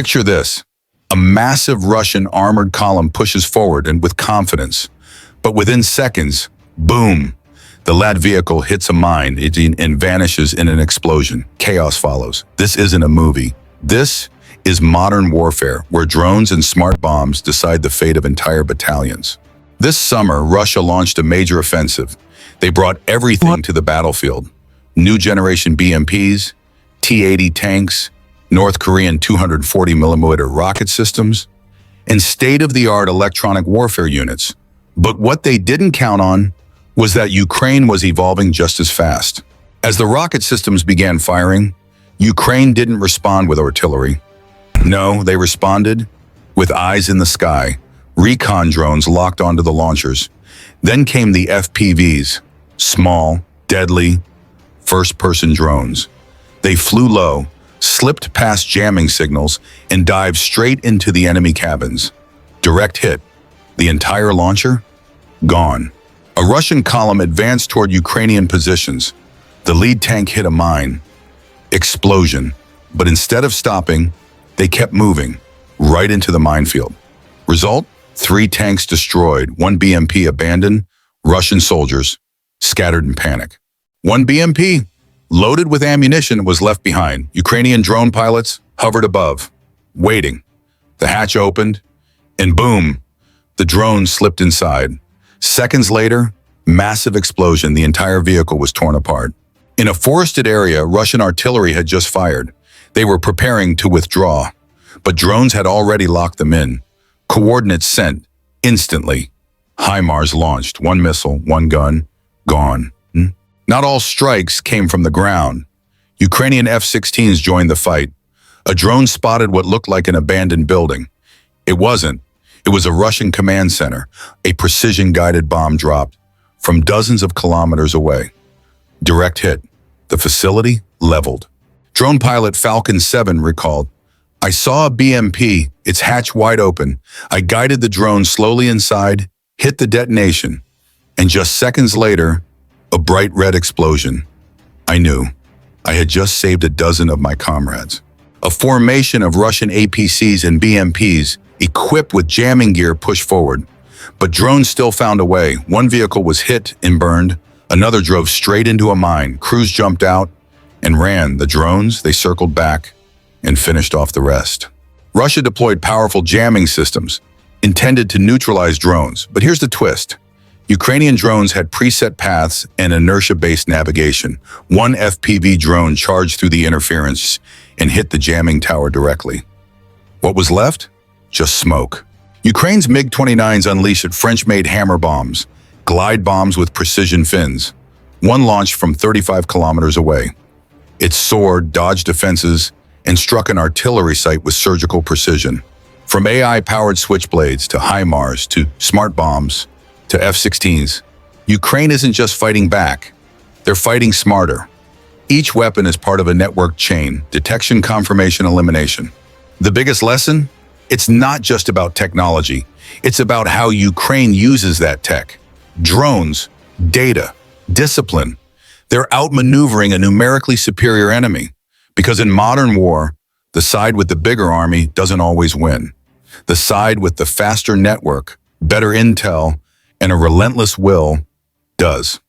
Picture this. A massive Russian armored column pushes forward and with confidence. But within seconds, boom, the lad vehicle hits a mine and vanishes in an explosion. Chaos follows. This isn't a movie. This is modern warfare, where drones and smart bombs decide the fate of entire battalions. This summer, Russia launched a major offensive. They brought everything to the battlefield. New generation BMPs, T-80 tanks, North Korean 240mm rocket systems, and state-of-the-art electronic warfare units. But what they didn't count on was that Ukraine was evolving just as fast. As the rocket systems began firing, Ukraine didn't respond with artillery. No, they responded with eyes in the sky, recon drones locked onto the launchers. Then came the FPVs, small, deadly, first-person drones. They flew low, slipped past jamming signals, and dived straight into the enemy cabins. Direct hit. The entire launcher? Gone. A Russian column advanced toward Ukrainian positions. The lead tank hit a mine. Explosion. But instead of stopping, they kept moving, right into the minefield. Result? 3 tanks destroyed, 1 BMP abandoned, Russian soldiers scattered in panic. 1 BMP, loaded with ammunition, was left behind. Ukrainian drone pilots hovered above, waiting. The hatch opened, and boom, the drone slipped inside. Seconds later, massive explosion, the entire vehicle was torn apart. In a forested area, Russian artillery had just fired. They were preparing to withdraw, but drones had already locked them in. Coordinates sent instantly. HIMARS launched. 1 missile, 1 gun, gone. Not all strikes came from the ground. Ukrainian F-16s joined the fight. A drone spotted what looked like an abandoned building. It wasn't. It was a Russian command center. A precision-guided bomb dropped from dozens of kilometers away. Direct hit. The facility leveled. Drone pilot Falcon 7 recalled, "I saw a BMP, its hatch wide open. I guided the drone slowly inside, hit the detonation, and just seconds later, a bright red explosion. I knew. I had just saved a dozen of my comrades." A formation of Russian APCs and BMPs equipped with jamming gear pushed forward. But drones still found a way. 1 vehicle was hit and burned. Another drove straight into a mine. Crews jumped out and ran. The drones, they circled back and finished off the rest. Russia deployed powerful jamming systems intended to neutralize drones. But here's the twist. Ukrainian drones had preset paths and inertia-based navigation. 1 FPV drone charged through the interference and hit the jamming tower directly. What was left? Just smoke. Ukraine's MiG-29s unleashed French-made hammer bombs, glide bombs with precision fins. 1 launched from 35 kilometers away. It soared, dodged defenses, and struck an artillery site with surgical precision. From AI-powered switchblades to HIMARS to smart bombs to F-16s, Ukraine isn't just fighting back. They're fighting smarter. Each weapon is part of a networked chain: detection, confirmation, elimination. The biggest lesson? It's not just about technology. It's about how Ukraine uses that tech. Drones, data, discipline. They're outmaneuvering a numerically superior enemy. Because in modern war, the side with the bigger army doesn't always win. The side with the faster network, better intel, and a relentless will does.